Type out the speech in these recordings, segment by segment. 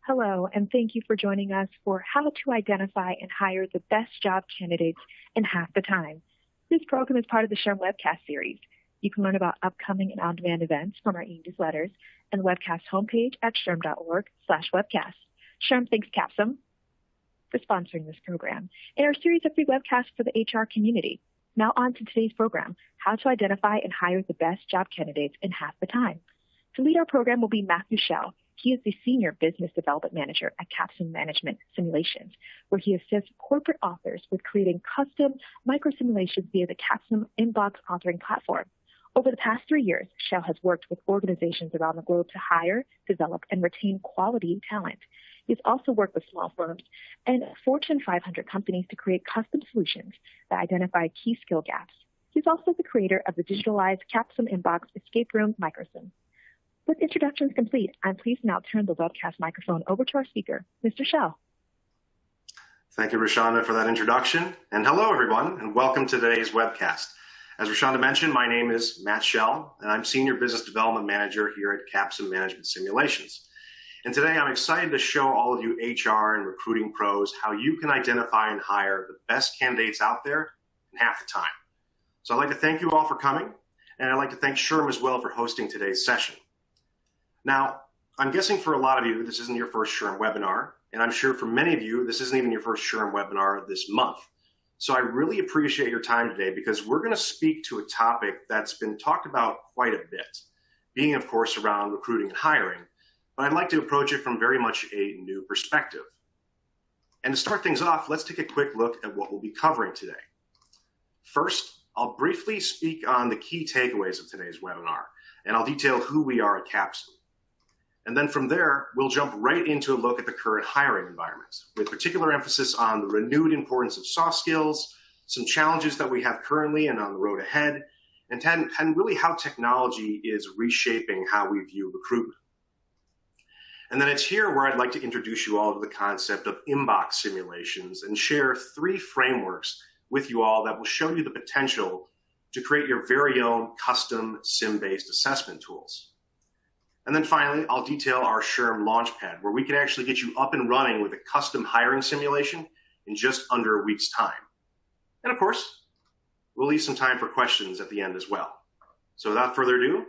Hello, and thank you for joining us for How to Identify and Hire the Best Job Candidates in Half the Time. This program is part of the SHRM webcast series. You can learn about upcoming and on-demand events from our e-newsletters and the webcast homepage at shrm.org/webcast. SHRM thanks Capsule for sponsoring this program and our series of free webcasts for the HR community. Now on to today's program, How to Identify and Hire the Best Job Candidates in Half the Time. To lead our program will be Matthew Schell. He is the Senior Business Development Manager at Capsule Management Simulations, where he assists corporate authors with creating custom micro-simulations via the Capsule Inbox authoring platform. Over the past 3 years, Schell has worked with organizations around the globe to hire, develop, and retain quality talent. He's also worked with small firms and Fortune 500 companies to create custom solutions that identify key skill gaps. He's also the creator of the digitalized Capsule Inbox Escape Room Microsim. With introductions complete, I'm pleased to now turn the webcast microphone over to our speaker, Mr. Schell. Thank you, Rashonda, for that introduction. And hello, everyone, and welcome to today's webcast. As Rashonda mentioned, my name is Matt Schell, and I'm Senior Business Development Manager here at Capsule Management Simulations. And today I'm excited to show all of you HR and recruiting pros how you can identify and hire the best candidates out there in half the time. So I'd like to thank you all for coming, and I'd like to thank SHRM as well for hosting today's session. Now, I'm guessing for a lot of you, this isn't your first SHRM webinar, and I'm sure for many of you, this isn't even your first SHRM webinar this month. So I really appreciate your time today because we're going to speak to a topic that's been talked about quite a bit, being, of course, around recruiting and hiring, but I'd like to approach it from very much a new perspective. And to start things off, let's take a quick look at what we'll be covering today. First, I'll briefly speak on the key takeaways of today's webinar, and I'll detail who we are at Capsule. And then from there, we'll jump right into a look at the current hiring environment, with particular emphasis on the renewed importance of soft skills, some challenges that we have currently and on the road ahead, and really how technology is reshaping how we view recruitment. And then it's here where I'd like to introduce you all to the concept of inbox simulations and share 3 frameworks with you all that will show you the potential to create your very own custom sim-based assessment tools. And then finally, I'll detail our SHRM Launchpad, where we can actually get you up and running with a custom hiring simulation in just under a week's time. And of course, we'll leave some time for questions at the end as well. So without further ado,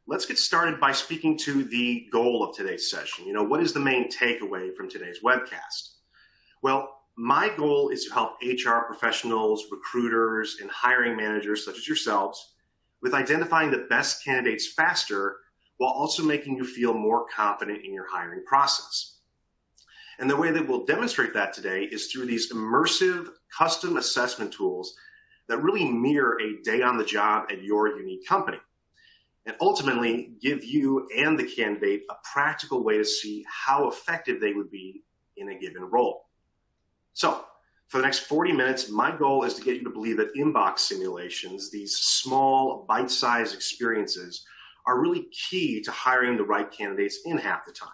let's get started by speaking to the goal of today's session. You know, what is the main takeaway from today's webcast? Well, my goal is to help HR professionals, recruiters, and hiring managers such as yourselves with identifying the best candidates faster while also making you feel more confident in your hiring process. And the way that we'll demonstrate that today is through these immersive custom assessment tools that really mirror a day on the job at your unique company, and ultimately give you and the candidate a practical way to see how effective they would be in a given role. So for the next 40 minutes, my goal is to get you to believe that inbox simulations, these small bite-sized experiences, are really key to hiring the right candidates in half the time.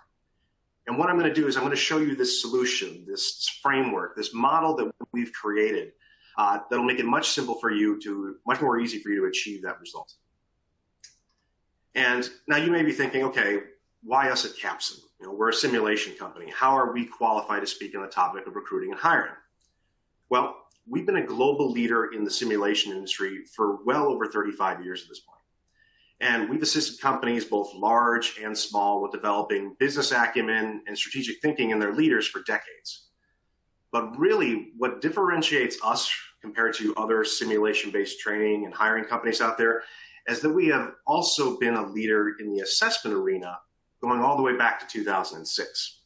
And what I'm going to do is I'm going to show you this solution, this framework, this model that we've created that'll make it much more easy for you to achieve that result. And now you may be thinking, okay, why us at Capsule? You know, we're a simulation company. How are we qualified to speak on the topic of recruiting and hiring? Well, we've been a global leader in the simulation industry for well over 35 years at this point. And we've assisted companies, both large and small, with developing business acumen and strategic thinking in their leaders for decades. But really, what differentiates us compared to other simulation-based training and hiring companies out there is that we have also been a leader in the assessment arena going all the way back to 2006.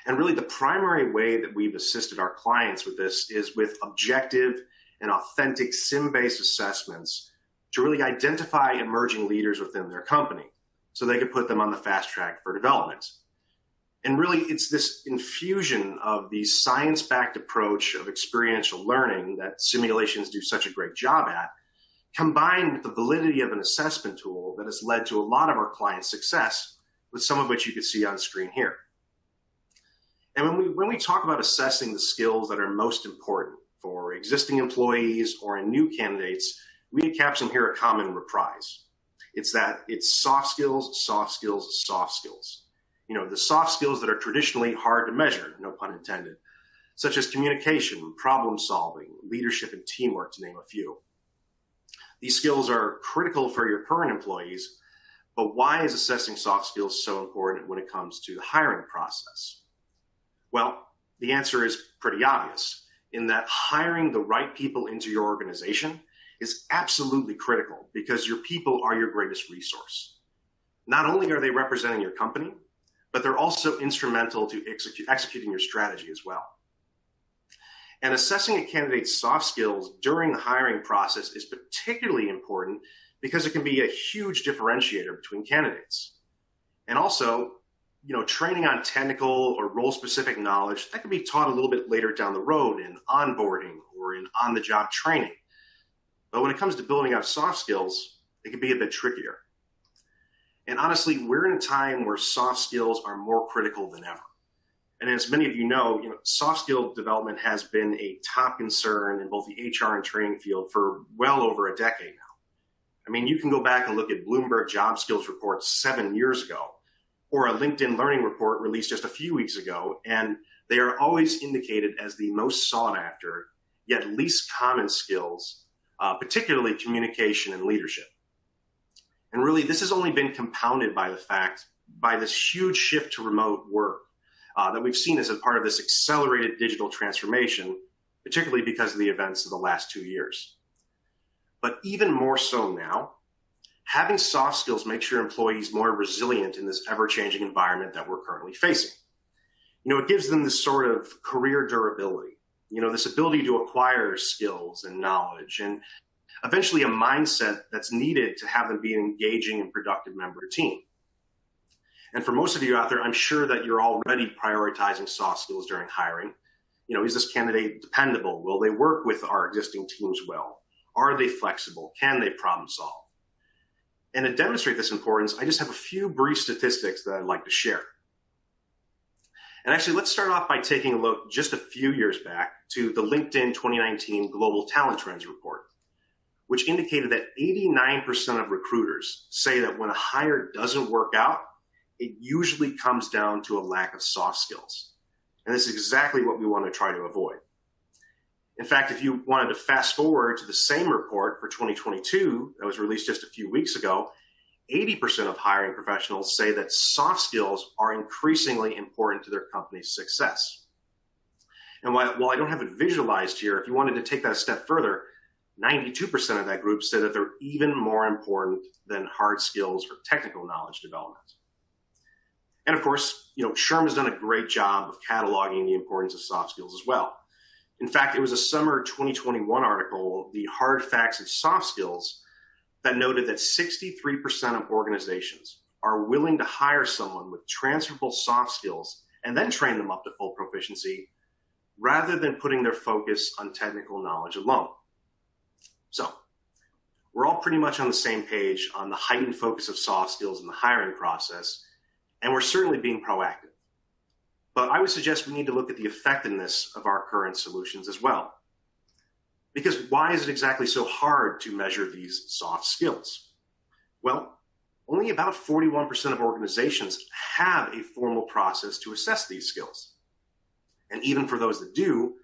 And really, the primary way that we've assisted our clients with this is with objective and authentic sim-based assessments to really identify emerging leaders within their company so they could put them on the fast track for development. And really, it's this infusion of the science-backed approach of experiential learning that simulations do such a great job at, combined with the validity of an assessment tool that has led to a lot of our clients' success, with some of which you can see on screen here. And when we talk about assessing the skills that are most important for existing employees or in new candidates, we at Capsule hear a common reprise. It's soft skills, soft skills, soft skills. the soft skills that are traditionally hard to measure, no pun intended, such as communication, problem solving, leadership, and teamwork, to name a few. These skills are critical for your current employees, but why is assessing soft skills so important when it comes to the hiring process? Well, the answer is pretty obvious, in that hiring the right people into your organization is absolutely critical because your people are your greatest resource. Not only are they representing your company, but they're also instrumental to executing your strategy as well. And assessing a candidate's soft skills during the hiring process is particularly important because it can be a huge differentiator between candidates. And also, training on technical or role-specific knowledge, that can be taught a little bit later down the road in onboarding or in on-the-job training. But when it comes to building up soft skills, it can be a bit trickier. And honestly, we're in a time where soft skills are more critical than ever. And as many of you know, soft skill development has been a top concern in both the HR and training field for well over a decade now. I mean, you can go back and look at Bloomberg job skills reports 7 years ago, or a LinkedIn learning report released just a few weeks ago, and they are always indicated as the most sought after, yet least common skills, particularly communication and leadership. And really, this has only been compounded by this huge shift to remote work that we've seen as a part of this accelerated digital transformation, particularly because of the events of the last 2 years. But even more so now, having soft skills makes your employees more resilient in this ever-changing environment that we're currently facing. It gives them this sort of career durability, this ability to acquire skills and knowledge, and eventually a mindset that's needed to have them be an engaging and productive member of the team. And for most of you out there, I'm sure that you're already prioritizing soft skills during hiring. Is this candidate dependable? Will they work with our existing teams well? Are they flexible? Can they problem solve? And to demonstrate this importance, I just have a few brief statistics that I'd like to share. And actually, let's start off by taking a look just a few years back to the LinkedIn 2019 Global Talent Trends Report, which indicated that 89% of recruiters say that when a hire doesn't work out, it usually comes down to a lack of soft skills. And this is exactly what we want to try to avoid. In fact, if you wanted to fast forward to the same report for 2022 that was released just a few weeks ago, 80% of hiring professionals say that soft skills are increasingly important to their company's success. And while I don't have it visualized here, if you wanted to take that a step further, 92% of that group say that they're even more important than hard skills or technical knowledge development. And of course, SHRM has done a great job of cataloging the importance of soft skills as well. In fact, it was a summer 2021 article, The Hard Facts of Soft Skills, that noted that 63% of organizations are willing to hire someone with transferable soft skills and then train them up to full proficiency, rather than putting their focus on technical knowledge alone. So, we're all pretty much on the same page on the heightened focus of soft skills in the hiring process, and we're certainly being proactive. But I would suggest we need to look at the effectiveness of our current solutions as well. Because why is it exactly so hard to measure these soft skills? Well, only about 41% of organizations have a formal process to assess these skills. And even for those that do,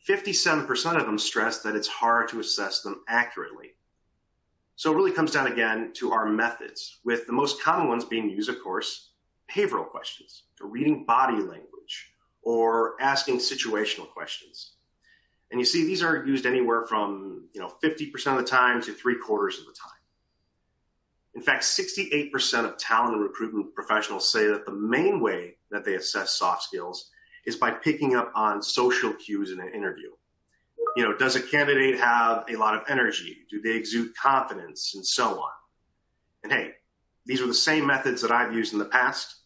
57% of them stress that it's hard to assess them accurately. So it really comes down again to our methods, with the most common ones being used, of course, behavioral questions, or reading body language, or asking situational questions. And you see, these are used anywhere from 50% of the time to 3/4 of the time. In fact, 68% of talent and recruitment professionals say that the main way that they assess soft skills is by picking up on social cues in an interview. Does a candidate have a lot of energy? Do they exude confidence? And so on. And hey, these are the same methods that I've used in the past,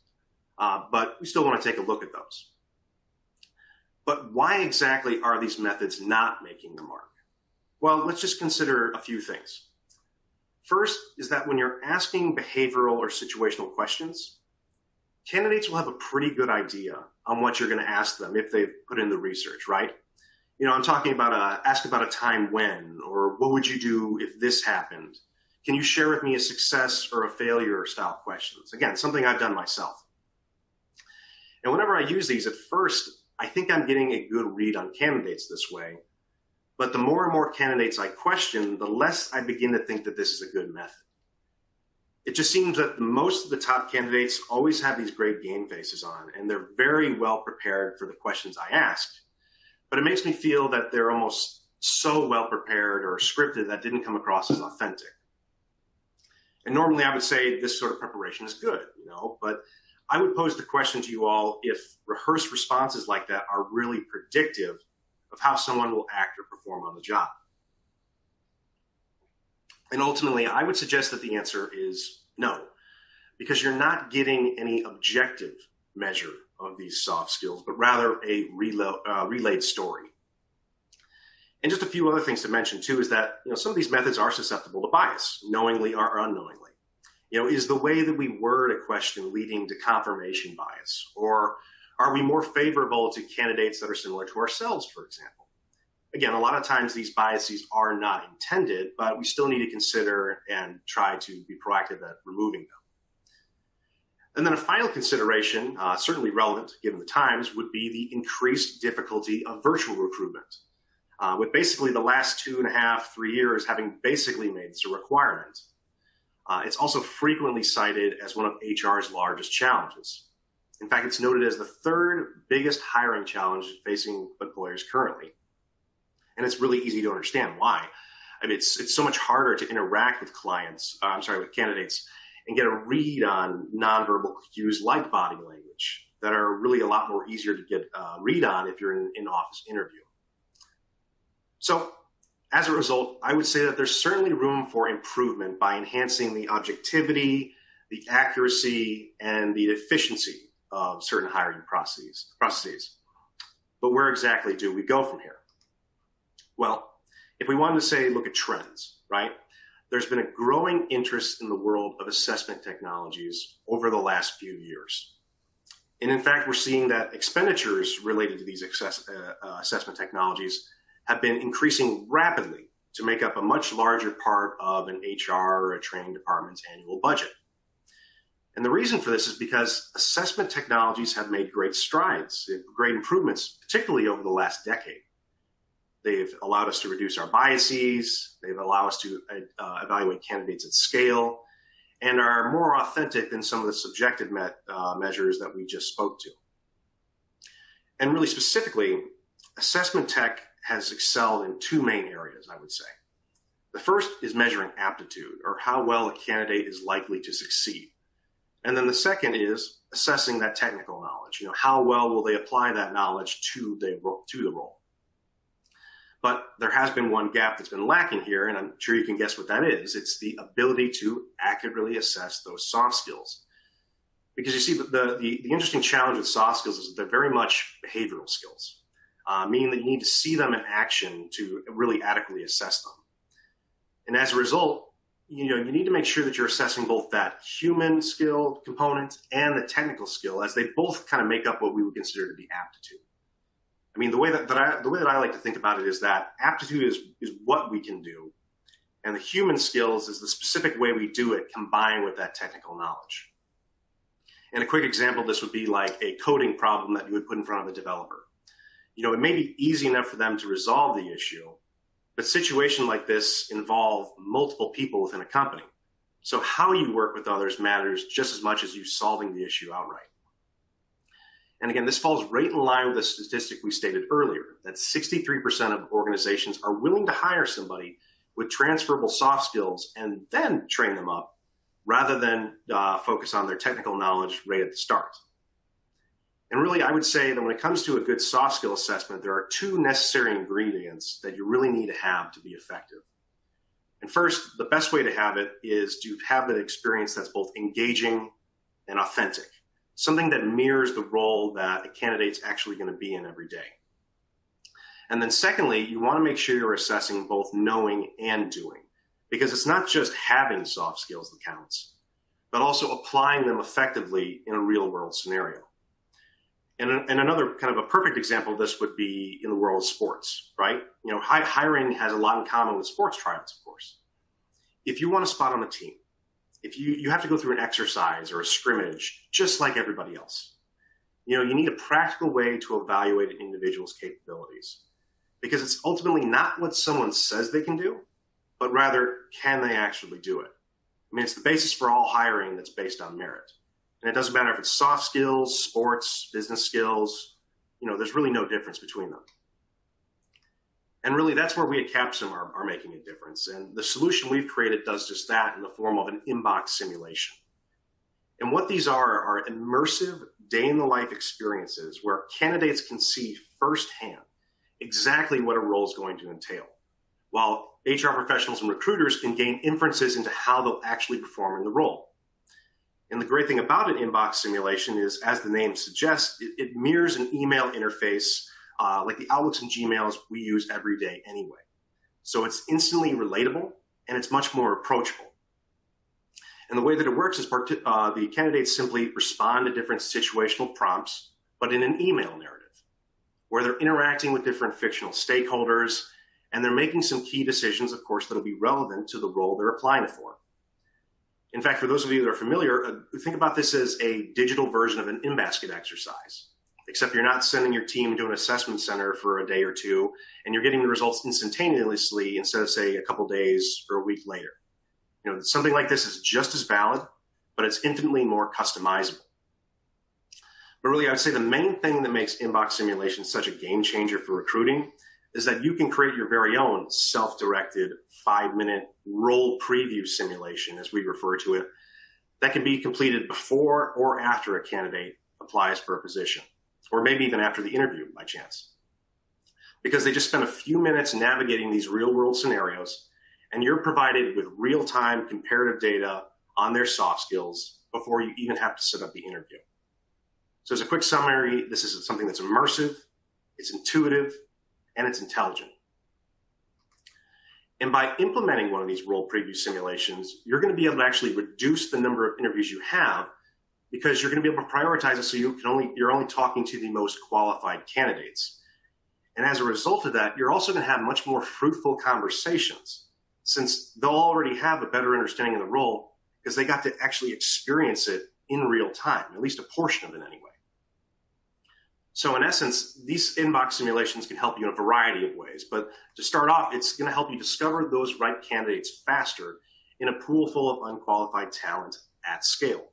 but we still want to take a look at those. But why exactly are these methods not making the mark? Well, let's just consider a few things. First is that when you're asking behavioral or situational questions, candidates will have a pretty good idea on what you're going to ask them if they've put in the research, right? I'm talking about ask about a time when, or what would you do if this happened? Can you share with me a success or a failure style questions? Again, something I've done myself. And whenever I use these, at first, I think I'm getting a good read on candidates this way. But the more and more candidates I question, the less I begin to think that this is a good method. It just seems that most of the top candidates always have these great game faces on, and they're very well prepared for the questions I ask. But it makes me feel that they're almost so well prepared or scripted that didn't come across as authentic. And normally I would say this sort of preparation is good, but I would pose the question to you all if rehearsed responses like that are really predictive of how someone will act or perform on the job. And ultimately, I would suggest that the answer is no, because you're not getting any objective measure of these soft skills, but rather a relayed story. And just a few other things to mention too is that some of these methods are susceptible to bias, knowingly or unknowingly. Is the way that we word a question leading to confirmation bias, or are we more favorable to candidates that are similar to ourselves, for example? Again, a lot of times these biases are not intended, but we still need to consider and try to be proactive at removing them. And then a final consideration, certainly relevant given the times, would be the increased difficulty of virtual recruitment, with basically the last 2.5, 3 years having basically made this a requirement. It's also frequently cited as one of HR's largest challenges. In fact, it's noted as the third biggest hiring challenge facing employers currently. And it's really easy to understand why. I mean, it's so much harder to interact with with candidates and get a read on nonverbal cues like body language that are really a lot more easier to get a read on if you're in an in-office interview. So as a result, I would say that there's certainly room for improvement by enhancing the objectivity, the accuracy, and the efficiency of certain hiring processes. But where exactly do we go from here? Well, if we wanted to say, look at trends, right? There's been a growing interest in the world of assessment technologies over the last few years. And in fact, we're seeing that expenditures related to these assessment technologies have been increasing rapidly to make up a much larger part of an HR or a training department's annual budget. And the reason for this is because assessment technologies have made great strides, great improvements, particularly over the last decade. They've allowed us to reduce our biases. They've allowed us to evaluate candidates at scale and are more authentic than some of the subjective measures that we just spoke to. And really specifically, assessment tech has excelled in two main areas, I would say. The first is measuring aptitude, or how well a candidate is likely to succeed. And then the second is assessing that technical knowledge. How well will they apply that knowledge to the role? But there has been one gap that's been lacking here, and I'm sure you can guess what that is. It's the ability to accurately assess those soft skills. Because you see, the interesting challenge with soft skills is that they're very much behavioral skills, meaning that you need to see them in action to really adequately assess them. And as a result, you need to make sure that you're assessing both that human skill component and the technical skill, as they both kind of make up what we would consider to be aptitude. I mean, the way that I like to think about it is that aptitude is what we can do, and the human skills is the specific way we do it combined with that technical knowledge. And a quick example of this would be like a coding problem that you would put in front of a developer. It may be easy enough for them to resolve the issue, but situations like this involve multiple people within a company. So how you work with others matters just as much as you solving the issue outright. And again, this falls right in line with the statistic we stated earlier, that 63% of organizations are willing to hire somebody with transferable soft skills and then train them up, rather than focus on their technical knowledge right at the start. And really, I would say that when it comes to a good soft skill assessment, there are two necessary ingredients that you really need to have to be effective. And first, the best way to have it is to have that experience that's both engaging and authentic. Something that mirrors the role that a candidate's actually going to be in every day. And then secondly, you want to make sure you're assessing both knowing and doing, because it's not just having soft skills that counts, but also applying them effectively in a real world scenario. And another kind of a perfect example of this would be in the world of sports, right? Hiring has a lot in common with sports tryouts, of course. If you want a spot on the team, if you have to go through an exercise or a scrimmage just like everybody else. You need a practical way to evaluate an individual's capabilities, because it's ultimately not what someone says they can do, but rather, can they actually do it? I mean, it's the basis for all hiring that's based on merit. And it doesn't matter if it's soft skills, sports, business skills, there's really no difference between them. And really, that's where we at Capsule are making a difference. And the solution we've created does just that in the form of an inbox simulation. And what these are immersive day-in-the-life experiences where candidates can see firsthand exactly what a role is going to entail, while HR professionals and recruiters can gain inferences into how they'll actually perform in the role. And the great thing about an inbox simulation is, as the name suggests, it mirrors an email interface like the Outlooks and Gmails we use every day anyway. So it's instantly relatable and it's much more approachable. And the way that it works is the candidates simply respond to different situational prompts, but in an email narrative, where they're interacting with different fictional stakeholders, and they're making some key decisions, of course, that'll be relevant to the role they're applying for. In fact, for those of you that are familiar, think about this as a digital version of an in-basket exercise, except you're not sending your team to an assessment center for a day or two, and you're getting the results instantaneously instead of, say, a couple days or a week later. Something like this is just as valid, but it's infinitely more customizable. But really, I would say the main thing that makes inbox simulation such a game changer for recruiting is that you can create your very own self-directed 5-minute role preview simulation, as we refer to it, that can be completed before or after a candidate applies for a position, or maybe even after the interview by chance. Because they just spend a few minutes navigating these real-world scenarios, and you're provided with real-time comparative data on their soft skills before you even have to set up the interview. So as a quick summary, this is something that's immersive, it's intuitive, and it's intelligent. And by implementing one of these role preview simulations, you're going to be able to actually reduce the number of interviews you have, because you're going to be able to prioritize it so you're only talking to the most qualified candidates. And as a result of that, you're also going to have much more fruitful conversations, since they'll already have a better understanding of the role because they got to actually experience it in real time, at least a portion of it anyway. So in essence, these inbox simulations can help you in a variety of ways. But to start off, it's going to help you discover those right candidates faster in a pool full of unqualified talent at scale.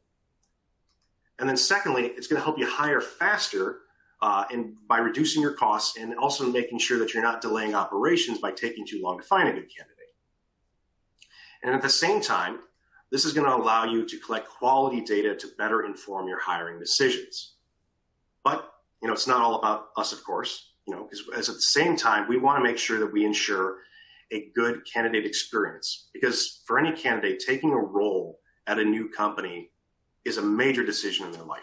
And then secondly, it's going to help you hire faster and by reducing your costs, and also making sure that you're not delaying operations by taking too long to find a good candidate. And at the same time, this is going to allow you to collect quality data to better inform your hiring decisions. But, it's not all about us, of course, because at the same time, we want to make sure that we ensure a good candidate experience. Because for any candidate, taking a role at a new company is a major decision in their life.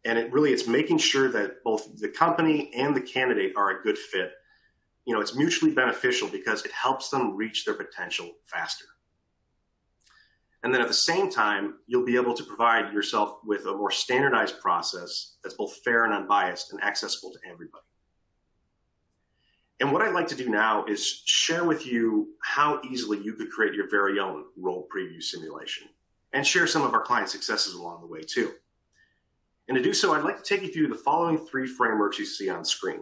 And it's making sure that both the company and the candidate are a good fit. It's mutually beneficial because it helps them reach their potential faster. And then at the same time, you'll be able to provide yourself with a more standardized process that's both fair and unbiased and accessible to everybody. And what I'd like to do now is share with you how easily you could create your very own role preview simulation, and share some of our client successes along the way too. And to do so, I'd like to take you through the following 3 frameworks you see on screen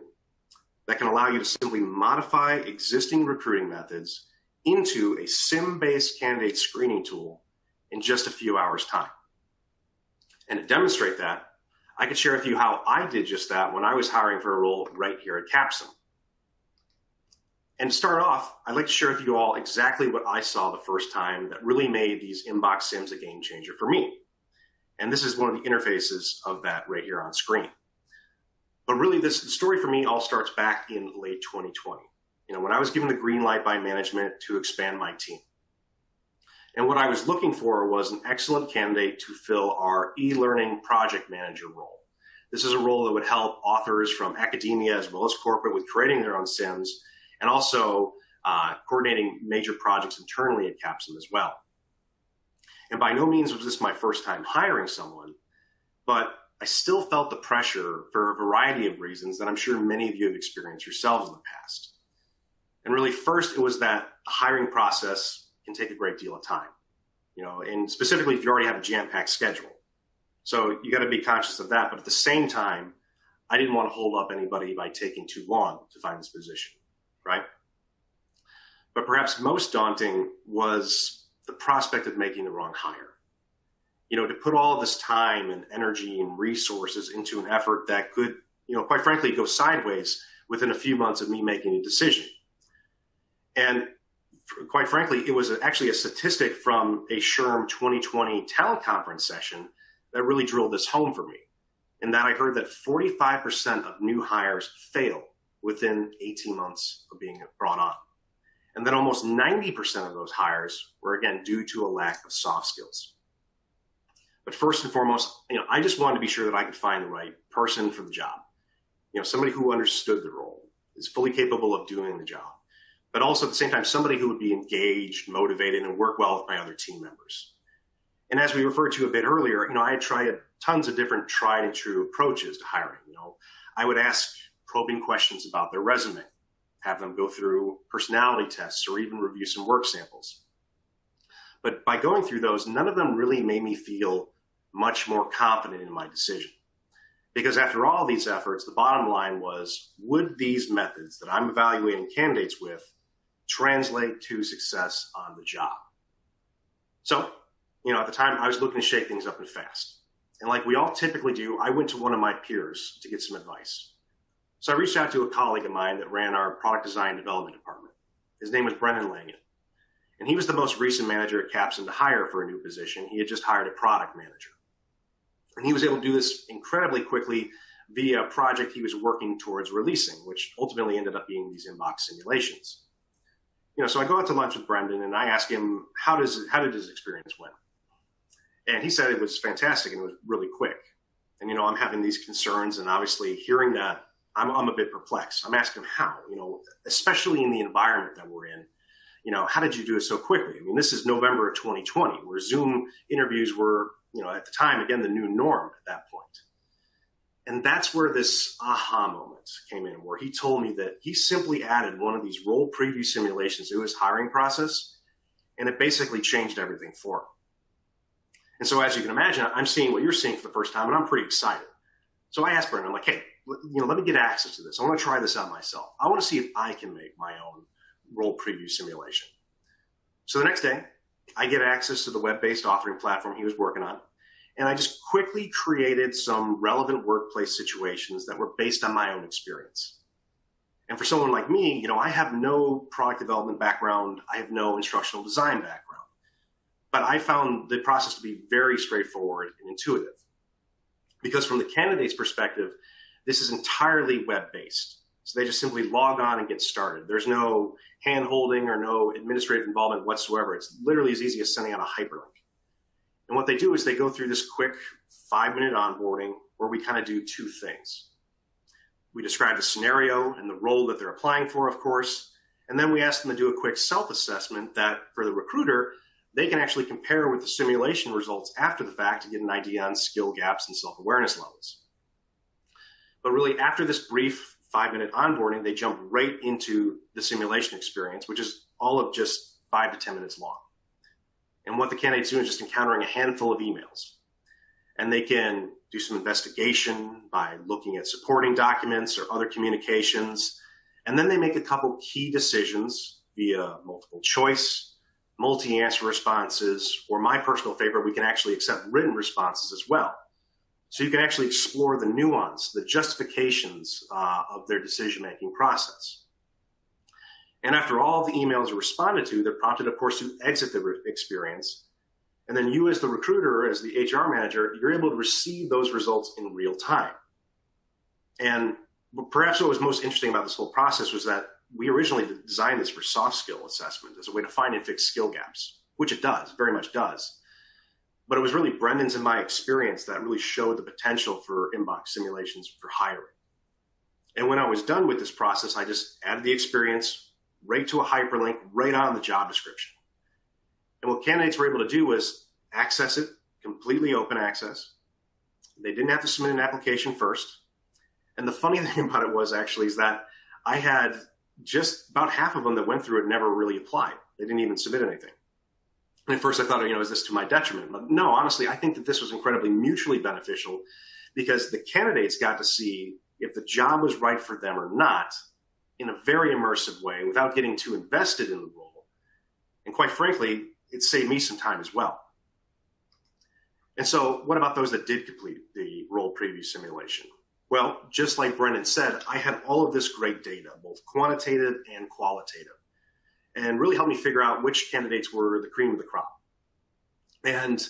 that can allow you to simply modify existing recruiting methods into a sim-based candidate screening tool in just a few hours' time. And to demonstrate that, I could share with you how I did just that when I was hiring for a role right here at Capsule. And to start off, I'd like to share with you all exactly what I saw the first time that really made these inbox sims a game changer for me. And this is one of the interfaces of that right here on screen. But really, the story for me all starts back in late 2020, when I was given the green light by management to expand my team. And what I was looking for was an excellent candidate to fill our e-learning project manager role. This is a role that would help authors from academia as well as corporate with creating their own sims, and also coordinating major projects internally at Capsule as well. And by no means was this my first time hiring someone, but I still felt the pressure for a variety of reasons that I'm sure many of you have experienced yourselves in the past. And really, first, it was that the hiring process can take a great deal of time, and specifically if you already have a jam-packed schedule. So you got to be conscious of that. But at the same time, I didn't want to hold up anybody by taking too long to find this position, right? But perhaps most daunting was the prospect of making the wrong hire. To put all of this time and energy and resources into an effort that could, quite frankly, go sideways within a few months of me making a decision. And quite frankly, it was actually a statistic from a SHRM 2020 talent conference session that really drilled this home for me. In that I heard that 45% of new hires fail within 18 months of being brought on. And then almost 90% of those hires were, again, due to a lack of soft skills. But first and foremost, I just wanted to be sure that I could find the right person for the job. Somebody who understood the role, is fully capable of doing the job, but also at the same time, somebody who would be engaged, motivated, and work well with my other team members. And as we referred to a bit earlier, I had tried tons of different tried and true approaches to hiring. I would ask probing questions about their resume, have them go through personality tests, or even review some work samples. But by going through those, none of them really made me feel much more confident in my decision. Because after all these efforts, the bottom line was, would these methods that I'm evaluating candidates with translate to success on the job? So, at the time, I was looking to shake things up and fast. And like we all typically do, I went to one of my peers to get some advice. So I reached out to a colleague of mine that ran our product design development department. His name was Brendan Langan. And he was the most recent manager at Capsule to hire for a new position. He had just hired a product manager. And he was able to do this incredibly quickly via a project he was working towards releasing, which ultimately ended up being these inbox simulations. So I go out to lunch with Brendan and I ask him, how did his experience went? And he said it was fantastic and it was really quick. And, I'm having these concerns, and obviously hearing that, I'm a bit perplexed. I'm asking him how, especially in the environment that we're in, how did you do it so quickly? This is November of 2020, where Zoom interviews were, at the time, again, the new norm at that point. And that's where this aha moment came in, where he told me that he simply added one of these role preview simulations to his hiring process, and it basically changed everything for him. And so as you can imagine, I'm seeing what you're seeing for the first time, and I'm pretty excited. So I asked Brendan, I'm like, hey, let me get access to this. I want to try this out myself. I want to see if I can make my own role preview simulation. So the next day, I get access to the web-based authoring platform he was working on, and I just quickly created some relevant workplace situations that were based on my own experience. And for someone like me, I have no product development background. I have no instructional design background. But I found the process to be very straightforward and intuitive. Because from the candidate's perspective, this is entirely web-based. So they just simply log on and get started. There's no hand-holding or no administrative involvement whatsoever. It's literally as easy as sending out a hyperlink. And what they do is they go through this quick 5-minute onboarding where we kind of do two things. We describe the scenario and the role that they're applying for, of course, and then we ask them to do a quick self-assessment that, for the recruiter, they can actually compare with the simulation results after the fact to get an idea on skill gaps and self-awareness levels. But really, after this brief 5-minute onboarding, they jump right into the simulation experience, which is all of just 5 to 10 minutes long. And what the candidates do is just encountering a handful of emails. And they can do some investigation by looking at supporting documents or other communications. And then they make a couple key decisions via multiple choice, multi-answer responses, or my personal favorite, we can actually accept written responses as well. So you can actually explore the nuance, the justifications of their decision-making process. And after all the emails are responded to, they're prompted, of course, to exit the experience. And then you as the recruiter, as the HR manager, you're able to receive those results in real time. And perhaps what was most interesting about this whole process was that we originally designed this for soft skill assessment as a way to find and fix skill gaps, which it does, very much does. But it was really Brendan's and my experience that really showed the potential for inbox simulations for hiring. And when I was done with this process, I just added the experience right to a hyperlink right on the job description. And what candidates were able to do was access it, completely open access. They didn't have to submit an application first. And the funny thing about it was actually is that I had just about half of them that went through it never really applied. They didn't even submit anything. And at first I thought, is this to my detriment? But no, honestly, I think that this was incredibly mutually beneficial because the candidates got to see if the job was right for them or not in a very immersive way without getting too invested in the role. And quite frankly, it saved me some time as well. And so what about those that did complete the role preview simulation? Well, just like Brendan said, I had all of this great data, both quantitative and qualitative, and really helped me figure out which candidates were the cream of the crop. And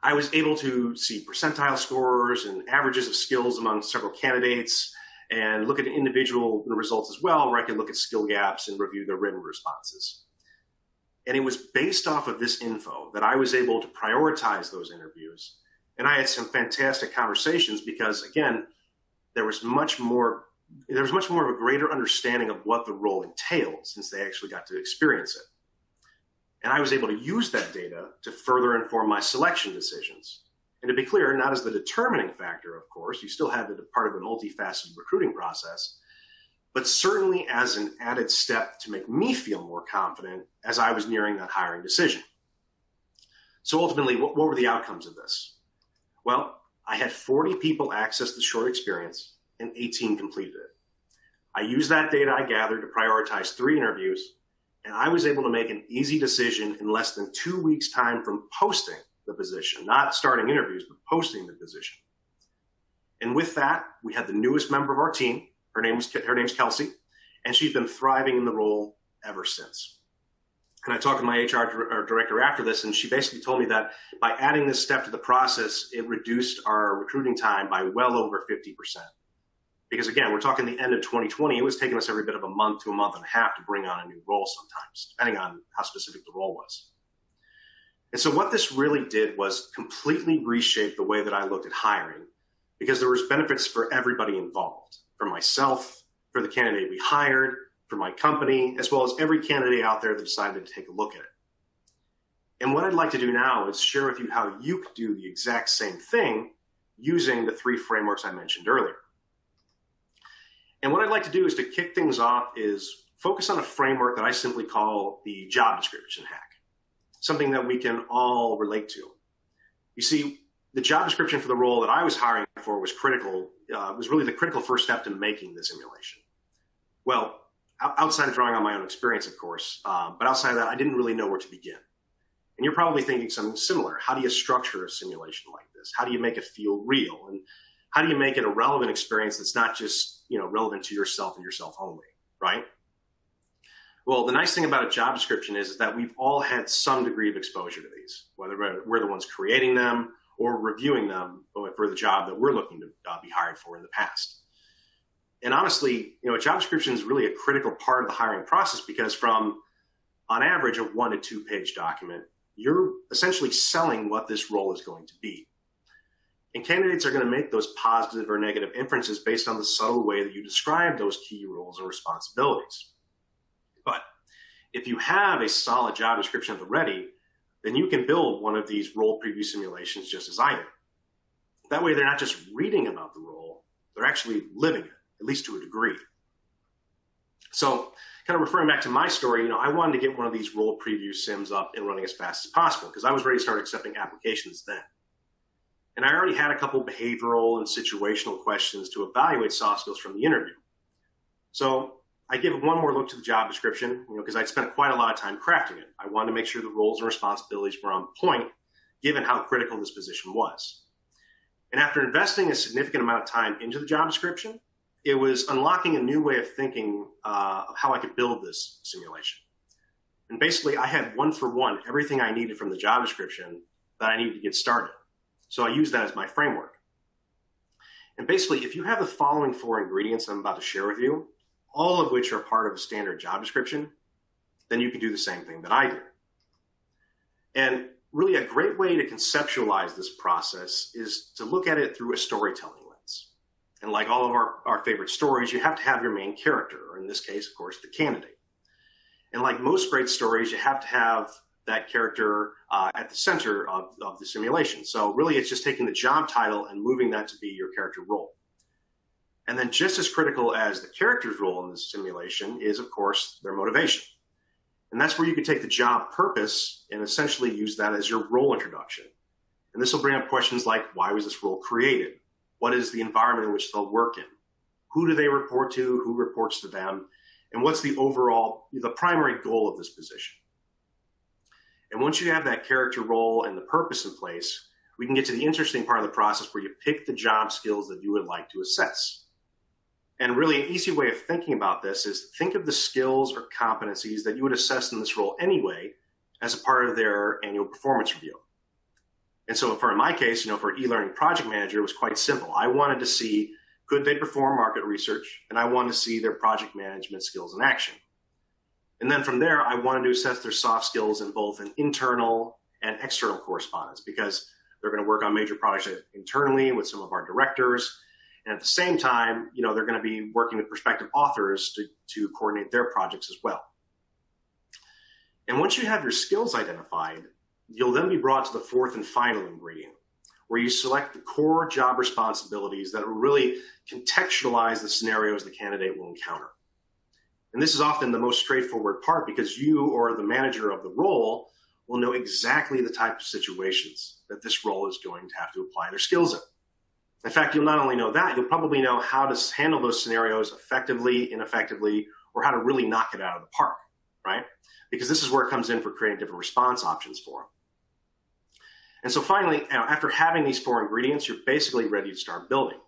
I was able to see percentile scores and averages of skills among several candidates and look at individual results as well, where I could look at skill gaps and review their written responses. And it was based off of this info that I was able to prioritize those interviews. And I had some fantastic conversations because, again, there was much more of a greater understanding of what the role entailed since they actually got to experience it. And I was able to use that data to further inform my selection decisions. And to be clear, not as the determining factor, of course, you still have the part of the multifaceted recruiting process, but certainly as an added step to make me feel more confident as I was nearing that hiring decision. So ultimately, what were the outcomes of this? Well, I had 40 people access the short experience and 18 completed it. I used that data I gathered to prioritize 3 interviews, and I was able to make an easy decision in less than 2 weeks' time from posting the position, not starting interviews, but posting the position. And with that, we had the newest member of our team. Her name's Kelsey, and she's been thriving in the role ever since. And I talked to my HR director after this, and she basically told me that by adding this step to the process, it reduced our recruiting time by well over 50%. Because again, we're talking the end of 2020, it was taking us every bit of a month to a month and a half to bring on a new role sometimes, depending on how specific the role was. And so what this really did was completely reshape the way that I looked at hiring, because there was benefits for everybody involved, for myself, for the candidate we hired, for my company, as well as every candidate out there that decided to take a look at it. And what I'd like to do now is share with you how you could do the exact same thing using the 3 frameworks I mentioned earlier. And what I'd like to do is to kick things off is focus on a framework that I simply call the job description hack, something that we can all relate to. You see, the job description for the role that I was hiring for was critical, was really the critical first step to making the simulation. Well, outside of drawing on my own experience, of course, but outside of that, I didn't really know where to begin. And you're probably thinking something similar. How do you structure a simulation like this? How do you make it feel real? And how do you make it a relevant experience that's not just, relevant to yourself and yourself only, right? Well, the nice thing about a job description is that we've all had some degree of exposure to these, whether we're the ones creating them or reviewing them for the job that we're looking to be hired for in the past. And honestly, a job description is really a critical part of the hiring process because from, on average, a 1 to 2 page document, you're essentially selling what this role is going to be. And candidates are going to make those positive or negative inferences based on the subtle way that you describe those key roles and responsibilities. But if you have a solid job description at the ready, then you can build one of these role preview simulations just as I did. That way, they're not just reading about the role, they're actually living it, at least to a degree. So kind of referring back to my story, I wanted to get one of these role preview sims up and running as fast as possible because I was ready to start accepting applications then. And I already had a couple behavioral and situational questions to evaluate soft skills from the interview. So I gave one more look to the job description, because I'd spent quite a lot of time crafting it. I wanted to make sure the roles and responsibilities were on point, given how critical this position was. And after investing a significant amount of time into the job description, it was unlocking a new way of thinking of how I could build this simulation. And basically, I had one for one everything I needed from the job description that I needed to get started. So I used that as my framework. And basically, if you have the following 4 ingredients I'm about to share with you, all of which are part of a standard job description, then you can do the same thing that I did. And really a great way to conceptualize this process is to look at it through a storytelling lens. And like all of our favorite stories, you have to have your main character, or in this case, of course, the candidate. And like most great stories, you have to have that character at the center of the simulation. So really, it's just taking the job title and moving that to be your character role. And then just as critical as the character's role in this simulation is, of course, their motivation. And that's where you could take the job purpose and essentially use that as your role introduction. And this will bring up questions like, why was this role created? What is the environment in which they'll work in? Who do they report to? Who reports to them? And what's the primary goal of this position? And once you have that character role and the purpose in place, we can get to the interesting part of the process where you pick the job skills that you would like to assess. And really an easy way of thinking about this is think of the skills or competencies that you would assess in this role anyway as a part of their annual performance review. And so in my case, for e-learning project manager, it was quite simple. I wanted to see, could they perform market research? And I wanted to see their project management skills in action. And then from there, I wanted to assess their soft skills in both an internal and external correspondence, because they're going to work on major projects internally with some of our directors. And at the same time, they're going to be working with prospective authors to coordinate their projects as well. And once you have your skills identified, you'll then be brought to the fourth and final ingredient, where you select the core job responsibilities that will really contextualize the scenarios the candidate will encounter. And this is often the most straightforward part, because you or the manager of the role will know exactly the type of situations that this role is going to have to apply their skills in. In fact, you'll not only know that, you'll probably know how to handle those scenarios effectively, ineffectively, or how to really knock it out of the park, right? Because this is where it comes in for creating different response options for them. And so finally, after having these four ingredients, you're basically ready to start building.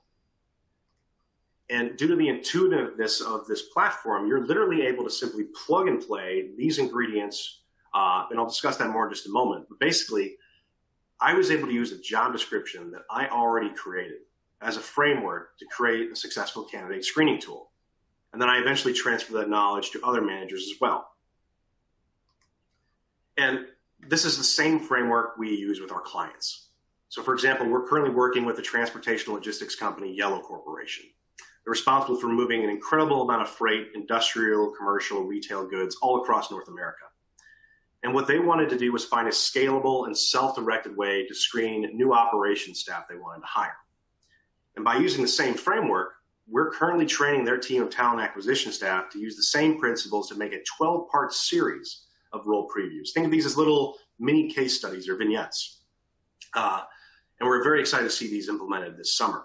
And due to the intuitiveness of this platform, you're literally able to simply plug and play these ingredients, and I'll discuss that more in just a moment. But basically, I was able to use a job description that I already created as a framework to create a successful candidate screening tool. And then I eventually transferred that knowledge to other managers as well. And this is the same framework we use with our clients. So for example, we're currently working with the transportation logistics company, Yellow Corporation. They're responsible for moving an incredible amount of freight, industrial, commercial, retail goods all across North America. And what they wanted to do was find a scalable and self-directed way to screen new operations staff they wanted to hire. And by using the same framework, we're currently training their team of talent acquisition staff to use the same principles to make a 12-part series of role previews. Think of these as little mini case studies or vignettes. And we're very excited to see these implemented this summer.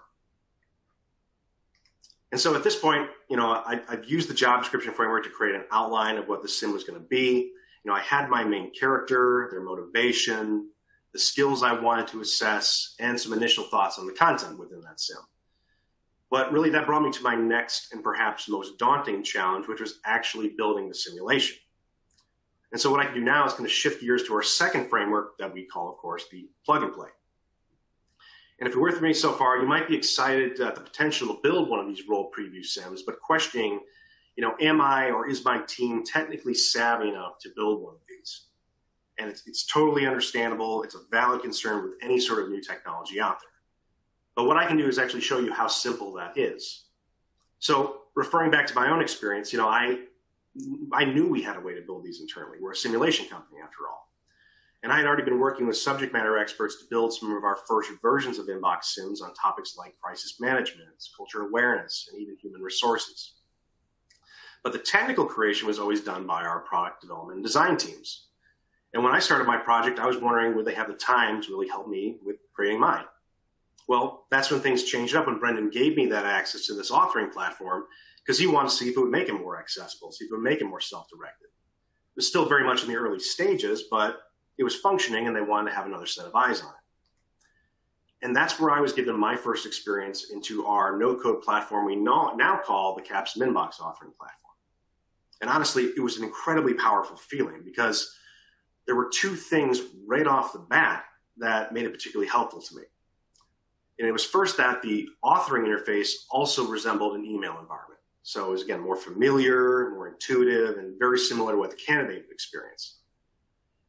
And so at this point, I've used the job description framework to create an outline of what the sim was going to be. I had my main character, their motivation, the skills I wanted to assess, and some initial thoughts on the content within that sim. But really that brought me to my next and perhaps most daunting challenge, which was actually building the simulation. And so what I can do now is kind of shift gears to our second framework that we call, of course, the plug and play. And if you're with me so far, you might be excited at the potential to build one of these role preview sims, but questioning, am I or is my team technically savvy enough to build one of these? And it's totally understandable. It's a valid concern with any sort of new technology out there. But what I can do is actually show you how simple that is. So referring back to my own experience, I knew we had a way to build these internally. We're a simulation company after all. And I had already been working with subject matter experts to build some of our first versions of inbox sims on topics like crisis management, culture awareness, and even human resources. But the technical creation was always done by our product development and design teams. And when I started my project, I was wondering, would they have the time to really help me with creating mine? Well, that's when things changed up when Brendan gave me that access to this authoring platform, because he wanted to see if it would make it more accessible, see if it would make it more self-directed. It was still very much in the early stages, but it was functioning and they wanted to have another set of eyes on it. And that's where I was given my first experience into our no-code platform we now call the Capsule Inbox authoring platform. And honestly, it was an incredibly powerful feeling because there were two things right off the bat that made it particularly helpful to me. And it was first that the authoring interface also resembled an email environment. So it was, again, more familiar, more intuitive, and very similar to what the candidate would experience.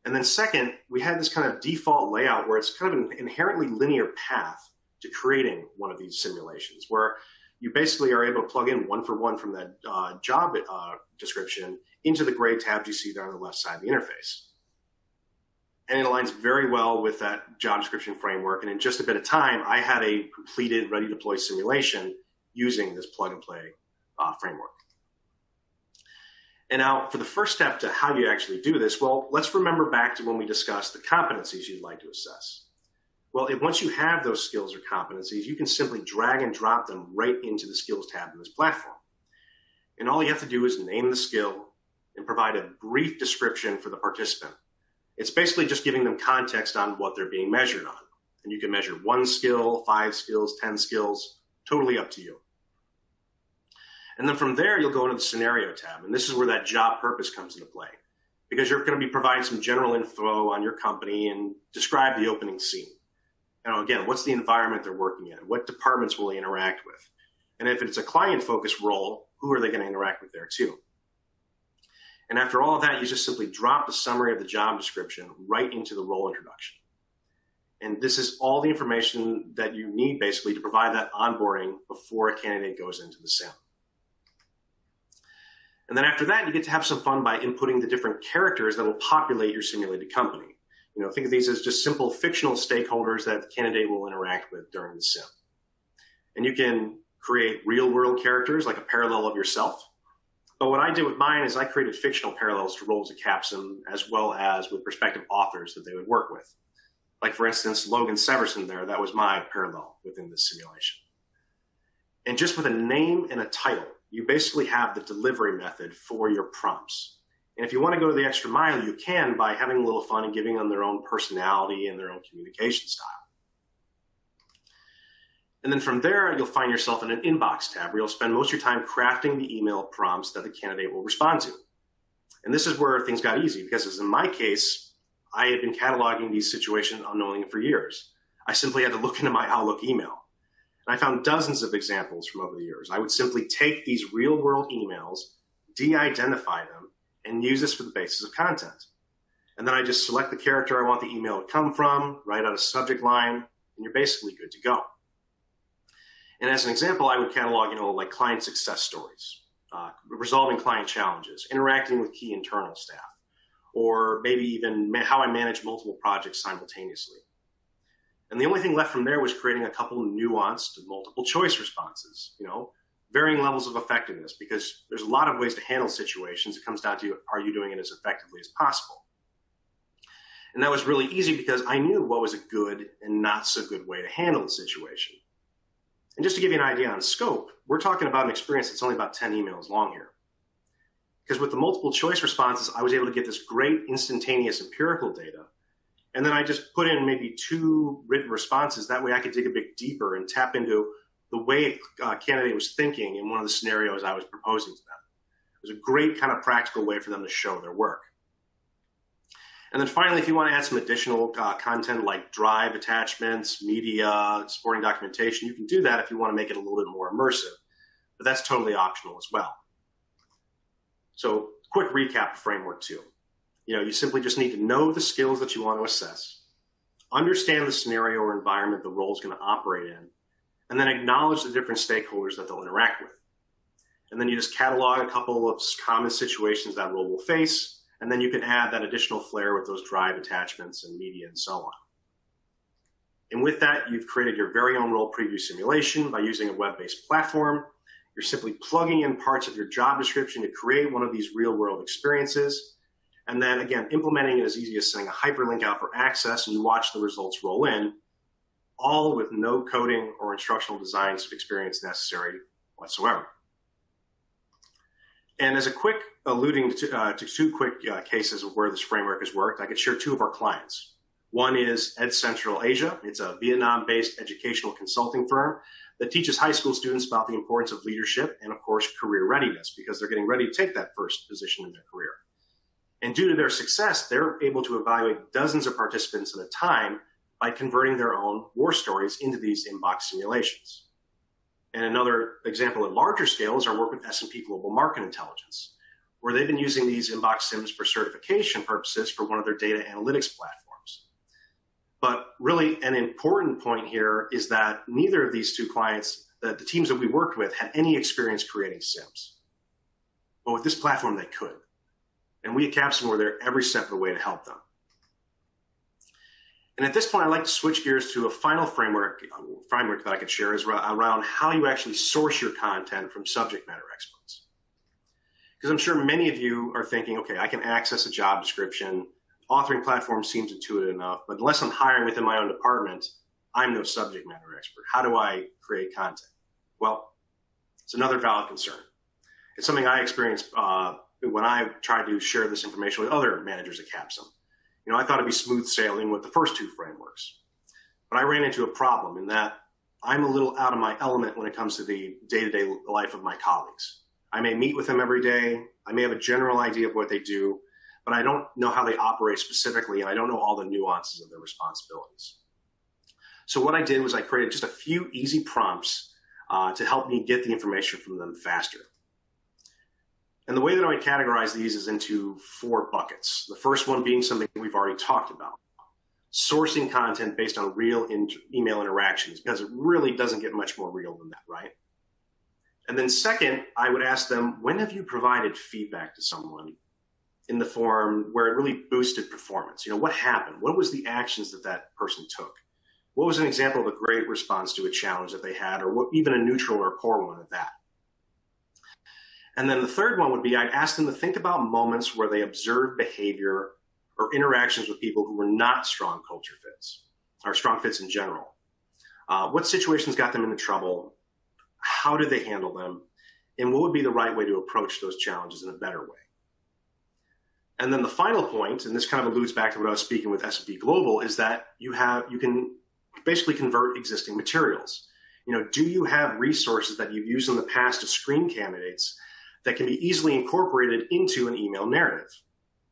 And then second, we had this kind of default layout where it's kind of an inherently linear path to creating one of these simulations, where you basically are able to plug in one for one from that job description into the gray tabs you see there on the left side of the interface. And it aligns very well with that job description framework. And in just a bit of time, I had a completed, ready-to-deploy simulation using this plug-and-play framework. And now for the first step to how you actually do this, well, let's remember back to when we discussed the competencies you'd like to assess. Well, once you have those skills or competencies, you can simply drag and drop them right into the skills tab in this platform. And all you have to do is name the skill and provide a brief description for the participant. It's basically just giving them context on what they're being measured on. And you can measure 1 skill, 5 skills, 10 skills, totally up to you. And then from there, you'll go into the scenario tab. And this is where that job purpose comes into play, because you're going to be providing some general info on your company and describe the opening scene. Again, what's the environment they're working in? What departments will they interact with? And if it's a client-focused role, who are they going to interact with there too? And after all of that, you just simply drop the summary of the job description right into the role introduction. And this is all the information that you need basically to provide that onboarding before a candidate goes into the sim. And then after that, you get to have some fun by inputting the different characters that will populate your simulated company. Think of these as just simple fictional stakeholders that the candidate will interact with during the sim. And you can create real-world characters like a parallel of yourself. But what I did with mine is I created fictional parallels to roles at Capsule, as well as with prospective authors that they would work with. Like, for instance, Logan Severson there, that was my parallel within this simulation. And just with a name and a title, you basically have the delivery method for your prompts. And if you want to go to the extra mile, you can by having a little fun and giving them their own personality and their own communication style. And then from there, you'll find yourself in an inbox tab where you'll spend most of your time crafting the email prompts that the candidate will respond to. And this is where things got easy, because as in my case, I had been cataloging these situations unknowingly for years. I simply had to look into my Outlook email. And I found dozens of examples from over the years. I would simply take these real-world emails, de-identify them, and use this for the basis of content. And then I just select the character I want the email to come from, write out a subject line, and you're basically good to go. And as an example, I would catalog, like client success stories, resolving client challenges, interacting with key internal staff, or maybe even how I manage multiple projects simultaneously. And the only thing left from there was creating a couple of nuanced multiple choice responses, varying levels of effectiveness, because there's a lot of ways to handle situations. It comes down to, are you doing it as effectively as possible? And that was really easy because I knew what was a good and not so good way to handle the situation. And just to give you an idea on scope, we're talking about an experience that's only about 10 emails long here. Because with the multiple choice responses, I was able to get this great instantaneous empirical data. And then I just put in maybe 2 written responses. That way I could dig a bit deeper and tap into the way a candidate was thinking in one of the scenarios I was proposing to them. It was a great kind of practical way for them to show their work. And then finally, if you want to add some additional content like drive attachments, media, supporting documentation, you can do that if you want to make it a little bit more immersive. But that's totally optional as well. So quick recap of framework 2. You simply just need to know the skills that you want to assess, understand the scenario or environment the role is going to operate in, and then acknowledge the different stakeholders that they'll interact with. And then you just catalog a couple of common situations that role will face, and then you can add that additional flair with those drive attachments and media and so on. And with that, you've created your very own role preview simulation by using a web-based platform. You're simply plugging in parts of your job description to create one of these real-world experiences. And then, again, implementing it as easy as sending a hyperlink out for access, and you watch the results roll in, all with no coding or instructional design experience necessary whatsoever. And as a quick alluding to 2 quick cases of where this framework has worked, I could share 2 of our clients. One is Ed Central Asia. It's a Vietnam-based educational consulting firm that teaches high school students about the importance of leadership and, of course, career readiness, because they're getting ready to take that first position in their career. And due to their success, they're able to evaluate dozens of participants at a time by converting their own war stories into these inbox simulations. And another example at larger scale is our work with S&P Global Market Intelligence, where they've been using these inbox sims for certification purposes for one of their data analytics platforms. But really an important point here is that neither of these 2 clients, the teams that we worked with, had any experience creating sims. But with this platform, they could. And we at Capsule were there every step of the way to help them. And at this point, I'd like to switch gears to a final framework that I could share is around how you actually source your content from subject matter experts. Because I'm sure many of you are thinking, okay, I can access a job description. Authoring platform seems intuitive enough, but unless I'm hiring within my own department, I'm no subject matter expert. How do I create content? Well, it's another valid concern. It's something I experienced when I tried to share this information with other managers at Capsule. I thought it'd be smooth sailing with the first two frameworks, but I ran into a problem in that I'm a little out of my element when it comes to the day-to-day life of my colleagues. I may meet with them every day. I may have a general idea of what they do, but I don't know how they operate specifically, and I don't know all the nuances of their responsibilities. So what I did was I created just a few easy prompts to help me get the information from them faster. And the way that I would categorize these is into 4 buckets. The first one being something we've already talked about, sourcing content based on real email interactions, because it really doesn't get much more real than that, right? And then second, I would ask them, when have you provided feedback to someone in the form where it really boosted performance? What happened? What was the actions that that person took? What was an example of a great response to a challenge that they had, or even a neutral or poor one at that? And then the third one would be, I'd ask them to think about moments where they observed behavior or interactions with people who were not strong culture fits, or strong fits in general. What situations got them into trouble? How did they handle them? And what would be the right way to approach those challenges in a better way? And then the final point, and this kind of alludes back to what I was speaking with S&P Global, is that you can basically convert existing materials. Do you have resources that you've used in the past to screen candidates that can be easily incorporated into an email narrative?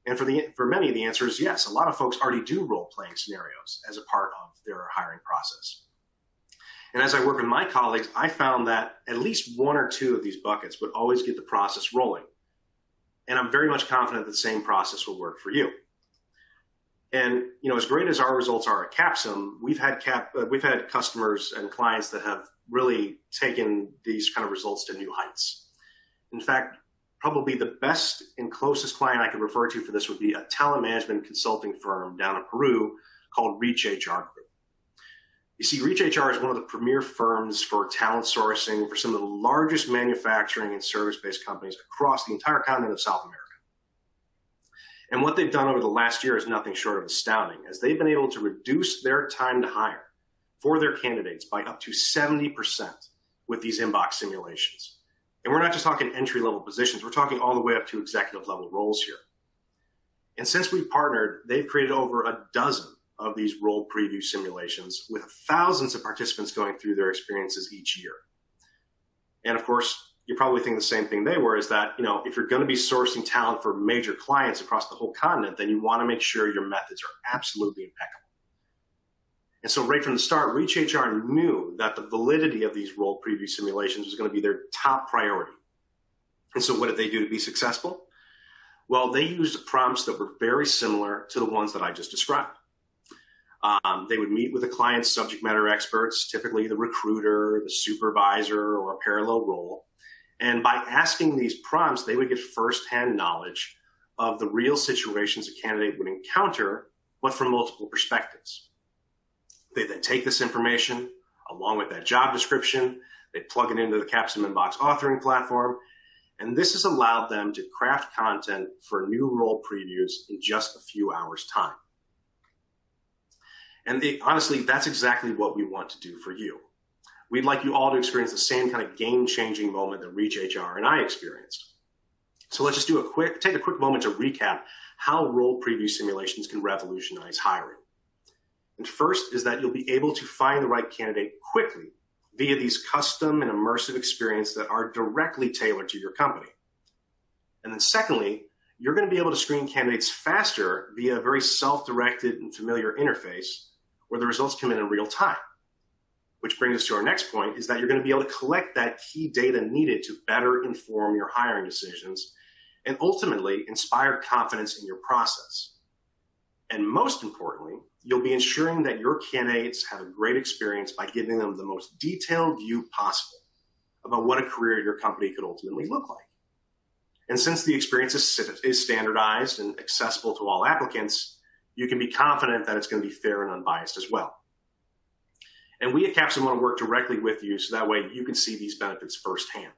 And for many, the answer is yes. A lot of folks already do role-playing scenarios as a part of their hiring process. And as I work with my colleagues, I found that at least 1 or 2 of these buckets would always get the process rolling. And I'm very much confident the same process will work for you. And as great as our results are at Capsule, we've had customers and clients that have really taken these kind of results to new heights. In fact, probably the best and closest client I could refer to for this would be a talent management consulting firm down in Peru called Reach HR Group. You see, Reach HR is one of the premier firms for talent sourcing for some of the largest manufacturing and service-based companies across the entire continent of South America. And what they've done over the last year is nothing short of astounding, as they've been able to reduce their time to hire for their candidates by up to 70% with these inbox simulations. And we're not just talking entry-level positions, we're talking all the way up to executive-level roles here. And since we've partnered, they've created over a dozen of these role preview simulations with thousands of participants going through their experiences each year. And of course, you're probably thinking the same thing they were, is that, if you're going to be sourcing talent for major clients across the whole continent, then you want to make sure your methods are absolutely impeccable. And so right from the start, Reach HR knew that the validity of these role preview simulations was going to be their top priority. And so what did they do to be successful? Well, they used prompts that were very similar to the ones that I just described. They would meet with the client's subject matter experts, typically the recruiter, the supervisor, or a parallel role. And by asking these prompts, they would get firsthand knowledge of the real situations a candidate would encounter, but from multiple perspectives. They then take this information along with that job description, they plug it into the Capsule Inbox authoring platform, and this has allowed them to craft content for new role previews in just a few hours' time. And honestly, that's exactly what we want to do for you. We'd like you all to experience the same kind of game-changing moment that Reach HR and I experienced. So let's just take a quick moment to recap how role preview simulations can revolutionize hiring. And first is that you'll be able to find the right candidate quickly via these custom and immersive experiences that are directly tailored to your company. And then secondly, you're going to be able to screen candidates faster via a very self-directed and familiar interface where the results come in real time. Which brings us to our next point, is that you're going to be able to collect that key data needed to better inform your hiring decisions and ultimately inspire confidence in your process. And most importantly, you'll be ensuring that your candidates have a great experience by giving them the most detailed view possible about what a career at your company could ultimately look like. And since the experience is standardized and accessible to all applicants, you can be confident that it's going to be fair and unbiased as well. And we at Capsule want to work directly with you so that way you can see these benefits firsthand.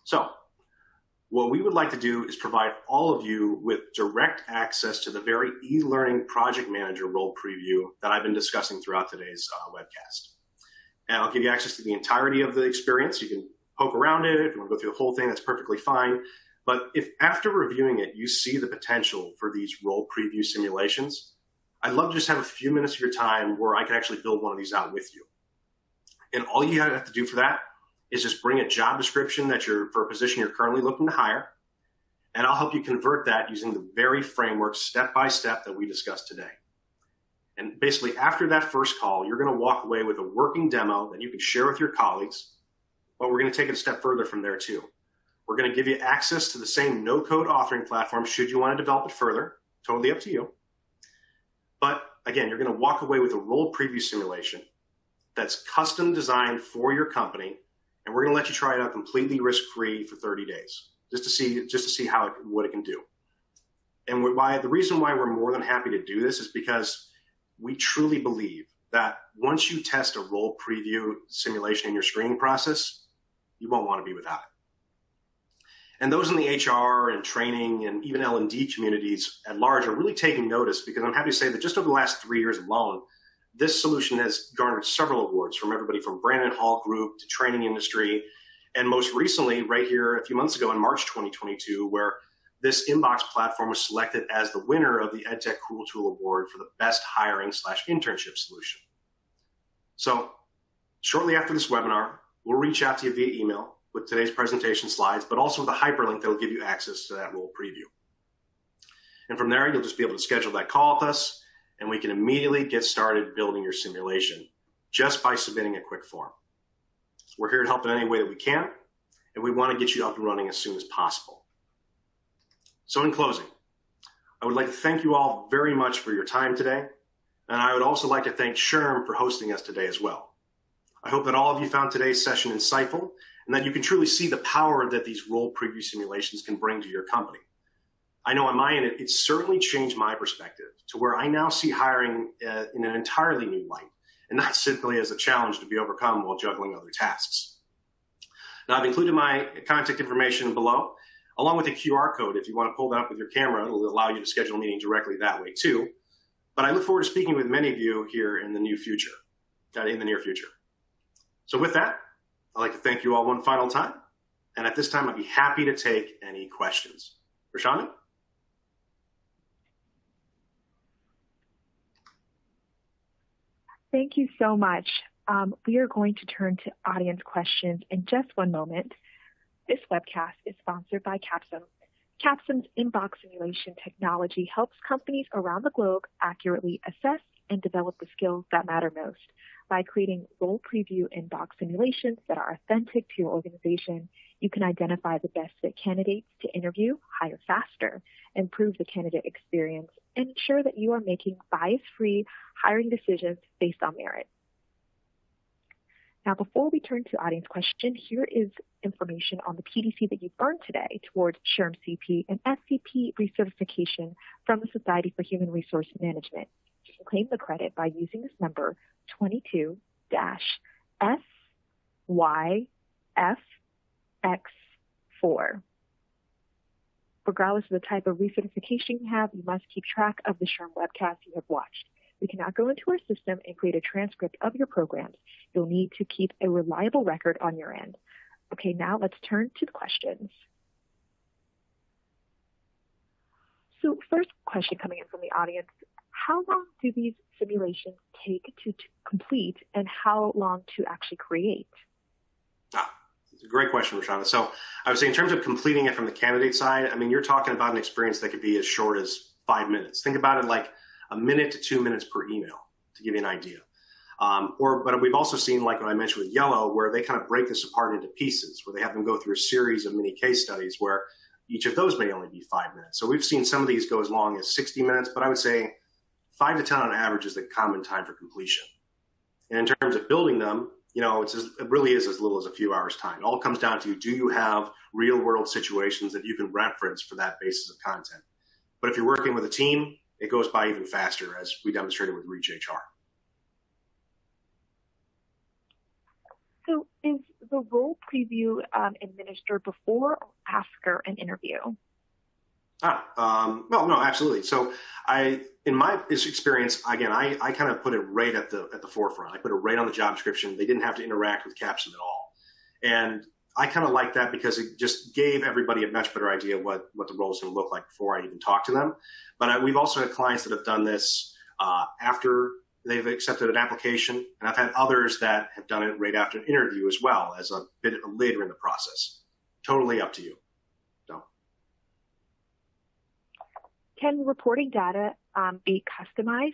So What we would like to do is provide all of you with direct access to the very e-learning project manager role preview that I've been discussing throughout today's webcast. And I'll give you access to the entirety of the experience. You can poke around it. If you want to go through the whole thing, that's perfectly fine. But if after reviewing it, you see the potential for these role preview simulations, I'd love to just have a few minutes of your time where I can actually build one of these out with you. And all you have to do for that is just bring a job description for a position you're currently looking to hire, and I'll help you convert that using the very framework step by step that we discussed today. And basically, after that first call, you're going to walk away with a working demo that you can share with your colleagues, but we're going to take it a step further from there too. We're going to give you access to the same no-code authoring platform should you want to develop it further, totally up to you. But again, you're going to walk away with a role preview simulation that's custom designed for your company, and we're going to let you try it out completely risk-free for 30 days, just to see what it can do. And the reason why we're more than happy to do this is because we truly believe that once you test a role preview simulation in your screening process, you won't want to be without it. And those in the HR and training and even L&D communities at large are really taking notice, because I'm happy to say that just over the last 3 years alone, this solution has garnered several awards from everybody from Brandon Hall Group to training industry, and most recently, right here a few months ago in March 2022, where this inbox platform was selected as the winner of the EdTech Cool Tool Award for the best hiring/internship solution. So shortly after this webinar, we'll reach out to you via email with today's presentation slides, but also with a hyperlink that will give you access to that role preview. And from there, you'll just be able to schedule that call with us, and we can immediately get started building your simulation just by submitting a quick form. So we're here to help in any way that we can, and we want to get you up and running as soon as possible. So in closing, I would like to thank you all very much for your time today, and I would also like to thank SHRM for hosting us today as well. I hope that all of you found today's session insightful, and that you can truly see the power that these role preview simulations can bring to your company. I know on my end, it certainly changed my perspective to where I now see hiring in an entirely new light, and not simply as a challenge to be overcome while juggling other tasks. Now, I've included my contact information below, along with a QR code. If you want to pull that up with your camera, it'll allow you to schedule a meeting directly that way too. But I look forward to speaking with many of you here in the near future. So with that, I'd like to thank you all one final time. And at this time, I'd be happy to take any questions. Rashonda? Thank you so much. We are going to turn to audience questions in just one moment. This webcast is sponsored by Capsule. Capsule's inbox simulation technology helps companies around the globe accurately assess and develop the skills that matter most. By creating role preview inbox simulations that are authentic to your organization, you can identify the best fit candidates to interview, hire faster, improve the candidate experience, and ensure that you are making bias-free hiring decisions based on merit. Now, before we turn to audience question, here is information on the PDC that you've earned today towards SHRM CP and SCP recertification from the Society for Human Resource Management. You can claim the credit by using this number 22-SYFX4. Regardless of the type of recertification you have, you must keep track of the SHRM webcast you have watched. We cannot go into our system and create a transcript of your programs. You'll need to keep a reliable record on your end. Okay, now let's turn to the questions. So first question coming in from the audience, how long do these simulations take to complete, and how long to actually create? It's a great question, Rashonda. So I would say in terms of completing it from the candidate side, I mean, you're talking about an experience that could be as short as 5 minutes. Think about it like a minute to 2 minutes per email, to give you an idea. But we've also seen, like what I mentioned with Yellow, where they kind of break this apart into pieces, where they have them go through a series of mini case studies where each of those may only be 5 minutes. So we've seen some of these go as long as 60 minutes, but I would say 5 to 10 on average is the common time for completion. And in terms of building them, you know, it really is as little as a few hours time. It all comes down to, do you have real world situations that you can reference for that basis of content? But if you're working with a team, it goes by even faster, as we demonstrated with Reach HR. So is the role preview administered before or after an interview? Well, no, absolutely. So in my experience, again, I kind of put it right at the forefront. I put it right on the job description. They didn't have to interact with Capsule at all. And I kind of like that because it just gave everybody a much better idea of what the role is going to look like before I even talk to them. But we've also had clients that have done this after they've accepted an application. And I've had others that have done it right after an interview as well, as a bit later in the process. Totally up to you. Can reporting data be customized?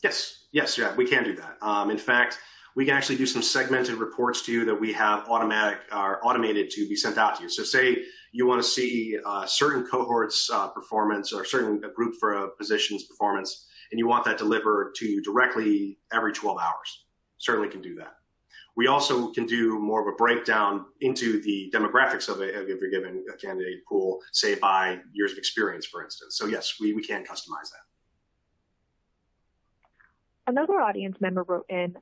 Yes, yeah, we can do that. In fact, we can actually do some segmented reports to you that we have automated to be sent out to you. So say you want to see certain cohorts performance or certain group for a position's performance, and you want that delivered to you directly every 12 hours. Certainly can do that. We also can do more of a breakdown into the demographics of your given candidate pool, say by years of experience, for instance. So yes, we can customize that. Another audience member wrote in,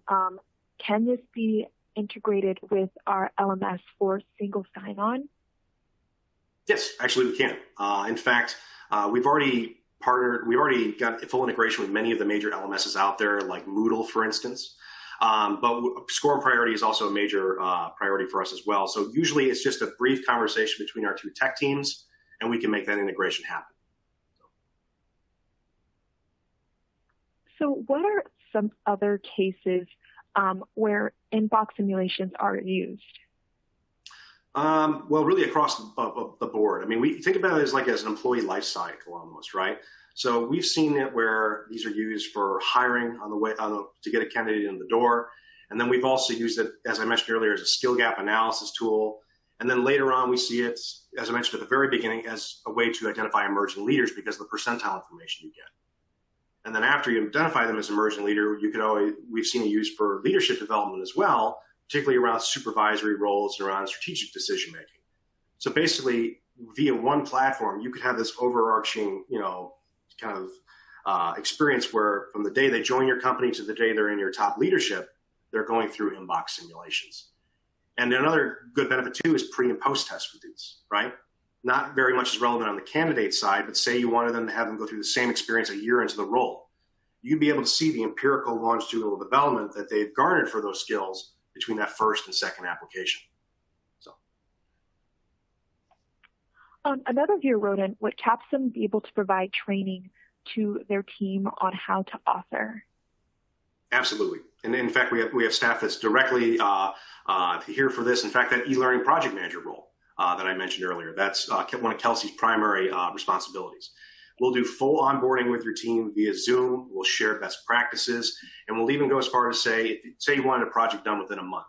can this be integrated with our LMS for single sign-on? Yes, actually we can. In fact, we've already got full integration with many of the major LMSs out there, like Moodle, for instance. But score and priority is also a major priority for us as well. So usually it's just a brief conversation between our two tech teams, and we can make that integration happen. So what are some other cases where inbox simulations are used? Well, really across the board. I mean, we think about it as an employee life cycle almost, right? So we've seen it where these are used for hiring to get a candidate in the door. And then we've also used it, as I mentioned earlier, as a skill gap analysis tool. And then later on, we see it, as I mentioned at the very beginning, as a way to identify emerging leaders because of the percentile information you get. And then after you identify them as emerging leader, we've seen it used for leadership development as well, particularly around supervisory roles and around strategic decision making. So basically, via one platform, you could have this overarching, kind of experience where from the day they join your company to the day they're in your top leadership, they're going through inbox simulations. And another good benefit too is pre and post test reviews, right? Not very much as relevant on the candidate side, but say you wanted them to have them go through the same experience a year into the role. You'd be able to see the empirical longitudinal development that they've garnered for those skills between that first and second application. Another viewer wrote in, would Capsule be able to provide training to their team on how to author? Absolutely. And in fact, we have staff that's directly here for this. In fact, that e-learning project manager role that I mentioned earlier, that's one of Kelsey's primary responsibilities. We'll do full onboarding with your team via Zoom. We'll share best practices, and we'll even go as far as say you wanted a project done within a month.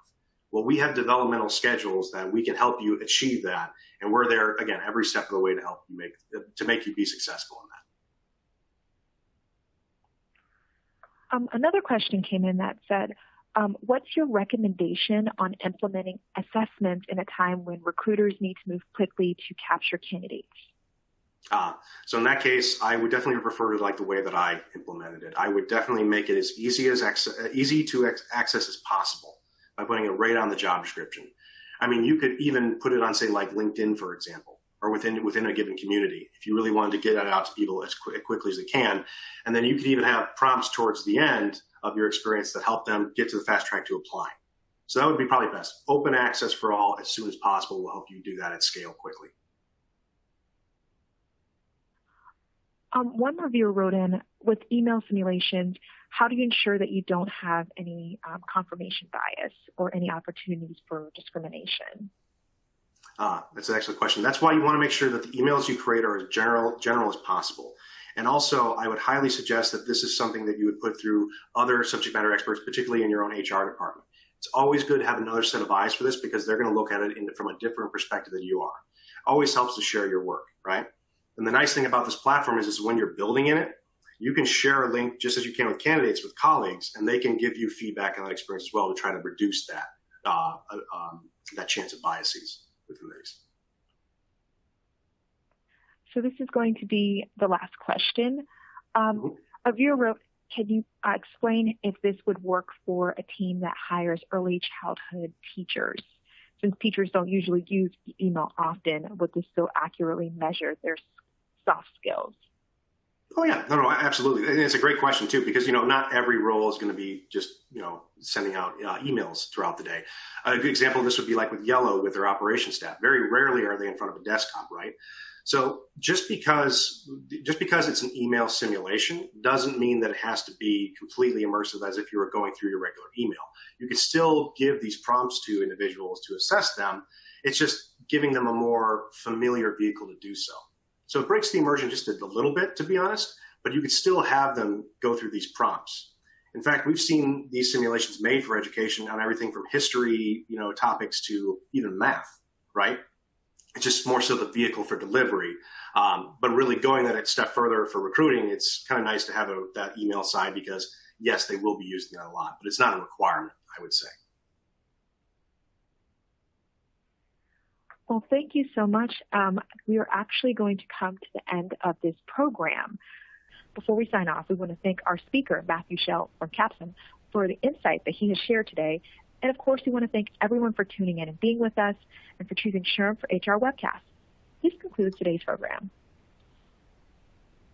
Well, we have developmental schedules that we can help you achieve that, and we're there again every step of the way to help you make you be successful in that. Another question came in that said, what's your recommendation on implementing assessments in a time when recruiters need to move quickly to capture candidates? So in that case, I would definitely refer to the way that I implemented it. I would definitely make it as easy to access as possible by putting it right on the job description. I mean, you could even put it on, say, like LinkedIn, for example, or within a given community, if you really wanted to get it out to people as quickly as they can. And then you could even have prompts towards the end of your experience that help them get to the fast track to apply. So that would be probably best. Open access for all as soon as possible will help you do that at scale quickly. One reviewer wrote in, with email simulations, how do you ensure that you don't have any confirmation bias or any opportunities for discrimination? That's an excellent question. That's why you want to make sure that the emails you create are as general as possible. And also, I would highly suggest that this is something that you would put through other subject matter experts, particularly in your own HR department. It's always good to have another set of eyes for this because they're going to look at it from a different perspective than you are. Always helps to share your work, right? And the nice thing about this platform is when you're building in it, you can share a link just as you can with candidates, with colleagues, and they can give you feedback on that experience as well to try to reduce that chance of biases within these. So this is going to be the last question. A viewer wrote, Can you explain if this would work for a team that hires early childhood teachers? Since teachers don't usually use email often, would this still accurately measure their soft skills? Oh yeah, no, absolutely. And it's a great question too, because not every role is going to be just sending out emails throughout the day. A good example of this would be like with Yellow with their operations staff. Very rarely are they in front of a desktop, right? So just because it's an email simulation doesn't mean that it has to be completely immersive as if you were going through your regular email. You can still give these prompts to individuals to assess them. It's just giving them a more familiar vehicle to do so. So it breaks the immersion just a little bit, to be honest, but you could still have them go through these prompts. In fact, we've seen these simulations made for education on everything from history, topics to even math, right? It's just more so the vehicle for delivery. But really going that a step further for recruiting, it's kind of nice to have that email side because, yes, they will be using that a lot, but it's not a requirement, I would say. Well, thank you so much. We are actually going to come to the end of this program. Before we sign off, we want to thank our speaker, Matthew Shell from Capsule, for the insight that he has shared today. And of course, we want to thank everyone for tuning in and being with us and for choosing SHRM for HR Webcast. This concludes today's program.